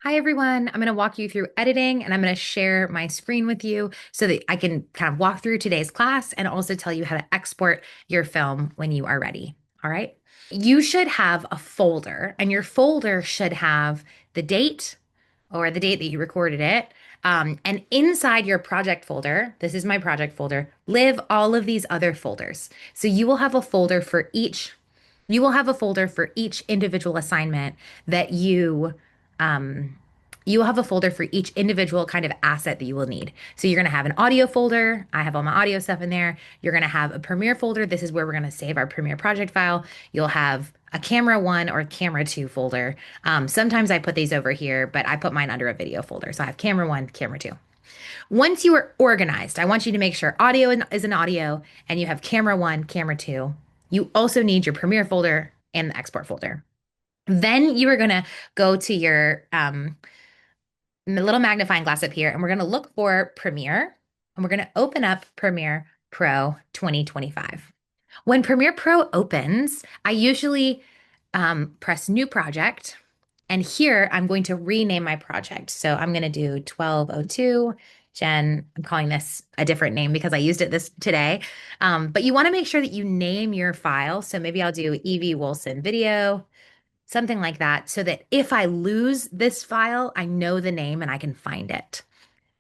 Hi, everyone. I'm going to walk you through editing and I'm going to share my screen with you so that I can kind of walk through today's class and also tell you how to export your film when you are ready. All right. You should have a folder, and your folder should have the date or the date that you recorded it. And inside your project folder, this is my project folder, live all of these other folders. So you will have a folder for each, you will have a folder for each individual assignment that um, you will have a folder for each individual kind of asset that you will need. So you're going to have an audio folder. I have all my audio stuff in there. You're going to have a Premiere folder. This is where we're going to save our Premiere project file. You'll have a camera one or camera two folder. Sometimes I put these over here, but I put mine under a video folder. So I have camera one, camera two. Once you are organized, I want you to make sure audio is an audio and you have camera one, camera two. You also need your Premiere folder and the export folder. Then you are going to go to your little magnifying glass up here, and we're going to look for Premiere, and we're going to open up Premiere Pro 2025. When Premiere Pro opens, I usually press New Project, and here I'm going to rename my project. So I'm going to do 1202 Jen. I'm calling this a different name because I used it this today. But you want to make sure that you name your file. So maybe I'll do EV Wilson video, something like that, so that if I lose this file, I know the name and I can find it.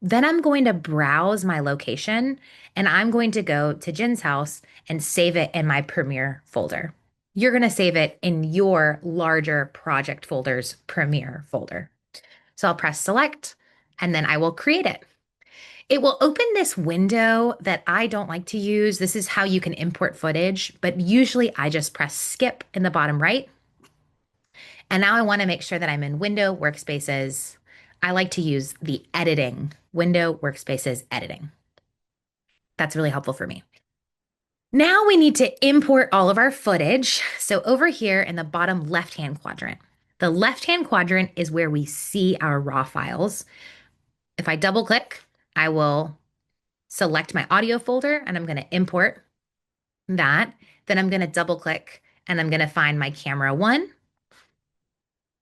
Then I'm going to browse my location and I'm going to go to Jen's house and save it in my Premiere folder. You're going to save it in your larger project folder's Premiere folder. So I'll press select and then I will create it. It will open this window that I don't like to use. This is how you can import footage, but usually I just press skip in the bottom right. And now I want to make sure that I'm in Window Workspaces. I like to use the editing, Window Workspaces editing. That's really helpful for me. Now we need to import all of our footage. So over here in the bottom left-hand quadrant, the left-hand quadrant is where we see our raw files. If I double click, I will select my audio folder and I'm going to import that. Then I'm going to double click and I'm going to find my camera one.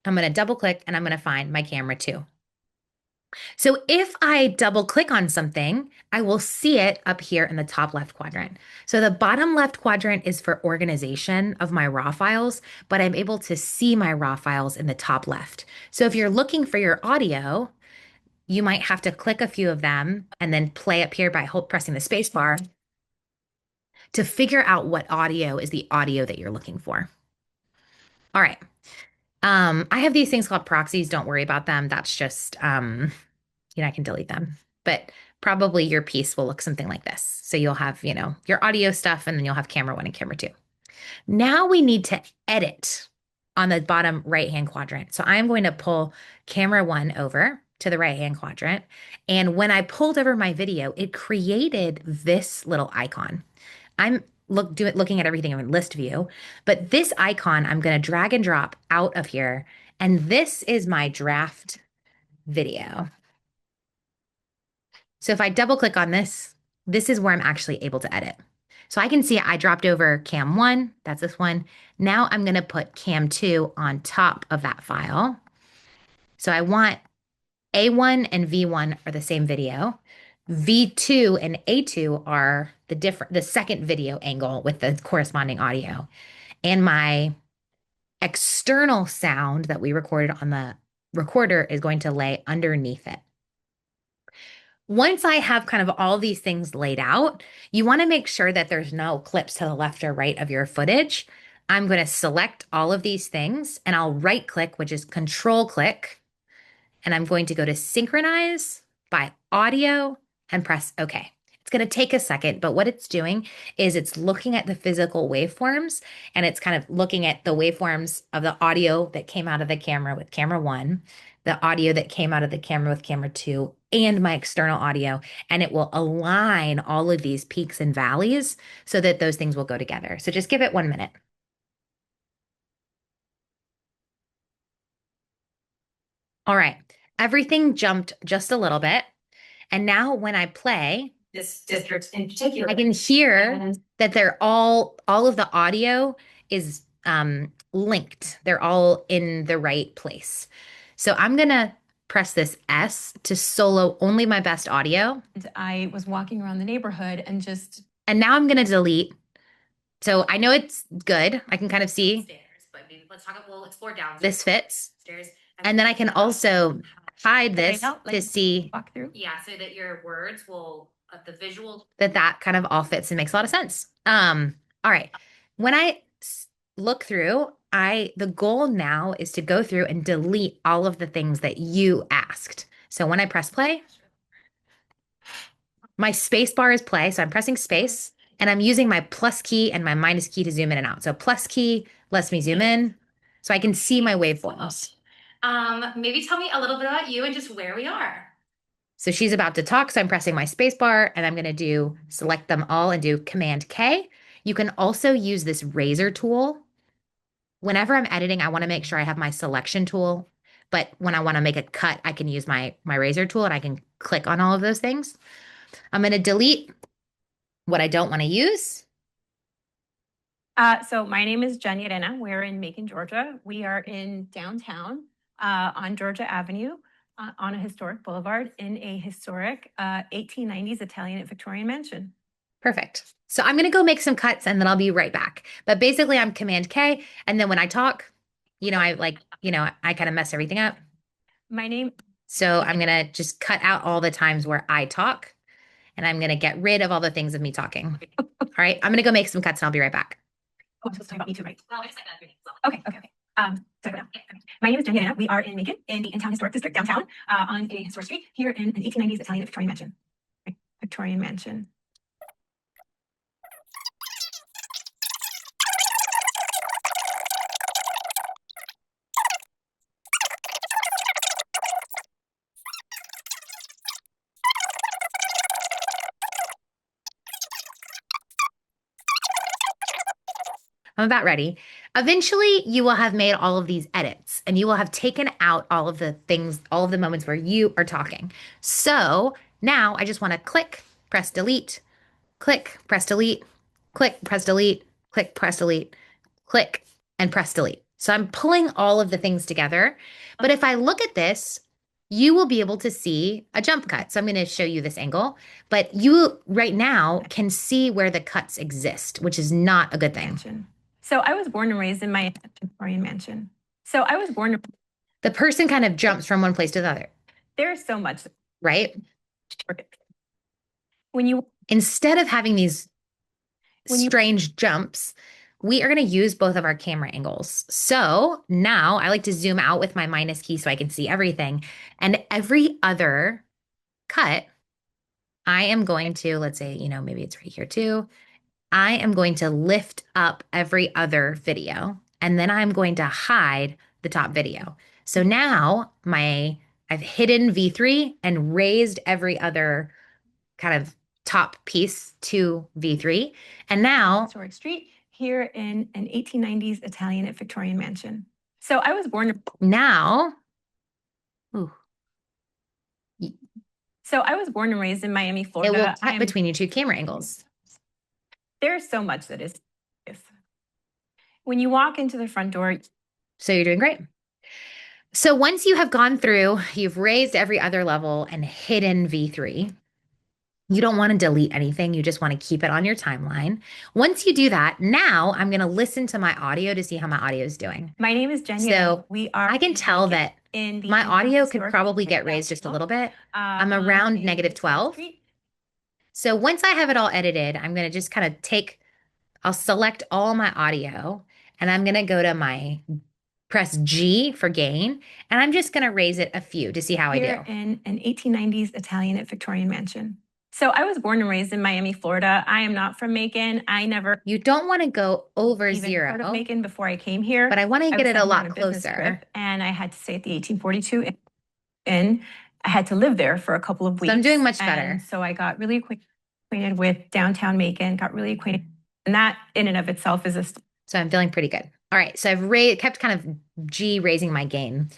I'm going to double click and I'm going to find my camera two. So if I double click on something, I will see it up here in the top left quadrant. So the bottom left quadrant is for organization of my raw files, but I'm able to see my raw files in the top left. So if you're looking for your audio, you might have to click a few of them and then play up here by pressing the space bar to figure out what audio is the audio that you're looking for. All right. I have these things called proxies. Don't worry about them. That's just I can delete them, but probably your piece will look something like this. So you'll have, your audio stuff, and then you'll have camera one and camera two. Now we need to edit on the bottom right-hand quadrant. So I'm going to pull camera one over to the right-hand quadrant. And when I pulled over my video, it created this little icon. I'm looking at everything in list view, but this icon I'm going to drag and drop out of here. And this is my draft video. So if I double click on this, this is where I'm actually able to edit. So I can see I dropped over cam one, that's this one. Now I'm going to put cam two on top of that file. So I want A1 and V1 are the same video. V2 and A2 are the second video angle with the corresponding audio. And my external sound that we recorded on the recorder is going to lay underneath it. Once I have kind of all these things laid out, you want to make sure that there's no clips to the left or right of your footage. I'm going to select all of these things and I'll right click, which is control click, and I'm going to go to synchronize by audio and press OK. It's going to take a second, but what it's doing is it's looking at the physical waveforms and it's kind of looking at the waveforms of the audio that came out of the camera with camera one, the audio that came out of the camera with camera two, and my external audio. And it will align all of these peaks and valleys so that those things will go together. So just give it 1 minute. All right. Everything jumped just a little bit. And now when I play, this district in particular, I can hear that all of the audio is linked. They're all in the right place. So I'm gonna press this S to solo only my best audio. I was walking around the neighborhood and And now I'm going to delete. So I know it's good. I can kind of see Stairs, but maybe we'll explore down. this fits. Stairs. And then I can also hide this out, like, to see walk through. Yeah, so that your words will, the visual. that kind of all fits and makes a lot of sense. All right. When I look through, the goal now is to go through and delete all of the things that you asked. So when I press play, my space bar is play. So I'm pressing space and I'm using my plus key and my minus key to zoom in and out. So plus key lets me zoom in so I can see my waveforms. Maybe tell me a little bit about you and just where we are. So she's about to talk. So I'm pressing my space bar and I'm going to select them all and do Command K. You can also use this razor tool. Whenever I'm editing, I want to make sure I have my selection tool. But when I want to make a cut, I can use my razor tool and I can click on all of those things. I'm going to delete what I don't want to use. So my name is Jen Yarena. We're in Macon, Georgia. We are in downtown on Georgia Avenue on a historic boulevard in a historic 1890s Italian and Victorian mansion. Perfect. So I'm going to go make some cuts and then I'll be right back. But basically I'm Command K. And then when I talk, I kind of mess everything up. My name. So I'm going to just cut out all the times where I talk and I'm going to get rid of all the things of me talking. All right. I'm going to go make some cuts and I'll be right back. Oh, I'm supposed to talk about me too, right? Well, I just like that. Okay. My name is Jen Yarena. We are in Macon, in the In-Town Historic District, downtown, on a historic street, here in an 1890s Italian and Victorian mansion. Victorian mansion. I'm about ready. Eventually, you will have made all of these edits and you will have taken out all of the things, all of the moments where you are talking. So now I just want to click, press delete, click, press delete, click, press delete, click, press delete, click, and press delete. So I'm pulling all of the things together. But if I look at this, you will be able to see a jump cut. So I'm going to show you this angle, but you right now can see where the cuts exist, which is not a good thing. Mansion. So I was born and raised in my Victorian mansion. So I was born. The person kind of jumps from one place to the other. There's so much, right? When instead of having these strange jumps, we are going to use both of our camera angles. So now I like to zoom out with my minus key so I can see everything. And every other cut, I am going to, let's say, maybe it's right here too. I am going to lift up every other video and then I'm going to hide the top video. So now I've hidden V3 and raised every other kind of top piece to V3. And now historic street here in an 1890s Italian and Victorian mansion. So I was born now. Ooh. So I was born and raised in Miami, Florida. It will cut between your two camera angles. There's so much that is. When you walk into the front door. So you're doing great. So once you have gone through, you've raised every other level and hidden V3. You don't want to delete anything. You just want to keep it on your timeline. Once you do that, now I'm going to listen to my audio to see how my audio is doing. My name is Jen. So I can tell that my audio could probably get raised just a little bit. I'm around -12. So once I have it all edited, I'm going to just kind of I'll select all my audio and I'm going to go to press G for gain. And I'm just going to raise it a few to see how I do. In an 1890s Italian and Victorian mansion. So I was born and raised in Miami, Florida. I am not from Macon. You don't want to go over even 0. Heard of Macon before I came here. But I want to get it a lot closer. And I had to stay at the 1842 Inn. I had to live there for a couple of weeks. So I'm doing much better. So I got really acquainted with downtown Macon, got really acquainted. And that in and of itself is a... So I'm feeling pretty good. All right. So I've kept kind of G raising my gain.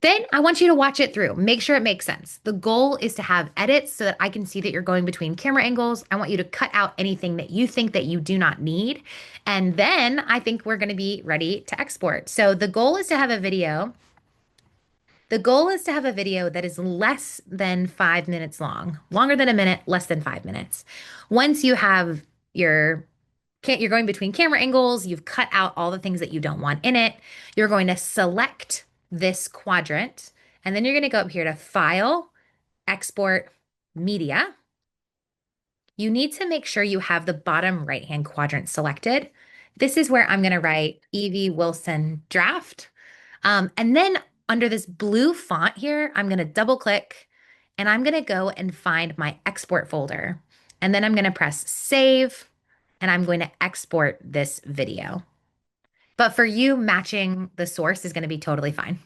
Then I want you to watch it through. Make sure it makes sense. The goal is to have edits so that I can see that you're going between camera angles. I want you to cut out anything that you think that you do not need. And then I think we're going to be ready to export. So the goal is to have a video The goal is to have a video that is less than 5 minutes long, longer than a minute, less than 5 minutes. Once you have your you're going between camera angles, you've cut out all the things that you don't want in it. You're going to select this quadrant, and then you're going to go up here to File, Export, Media. You need to make sure you have the bottom right-hand quadrant selected. This is where I'm going to write Evie Wilson Draft. And then under this blue font here, I'm going to double click and I'm going to go and find my export folder. And then I'm going to press save and I'm going to export this video. But for you, matching the source is going to be totally fine.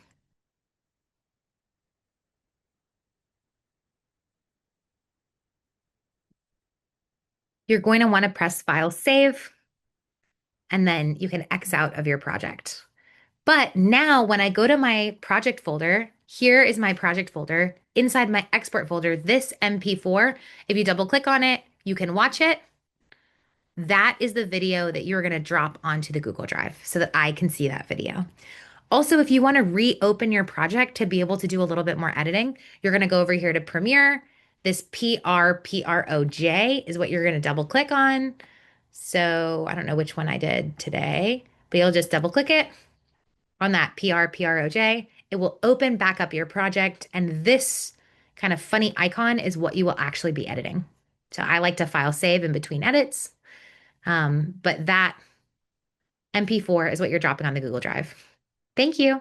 You're going to want to press File Save, and then you can X out of your project. But now when I go to my project folder, here is my project folder. Inside my export folder, this MP4, if you double click on it, you can watch it. That is the video that you're going to drop onto the Google Drive so that I can see that video. Also, if you want to reopen your project to be able to do a little bit more editing, you're going to go over here to Premiere. This PRPROJ is what you're going to double click on. So I don't know which one I did today, but you'll just double click it on that PRPROJ. It will open back up your project, and this kind of funny icon is what you will actually be editing. So I like to file save in between edits, but that MP4 is what you're dropping on the Google Drive. Thank you.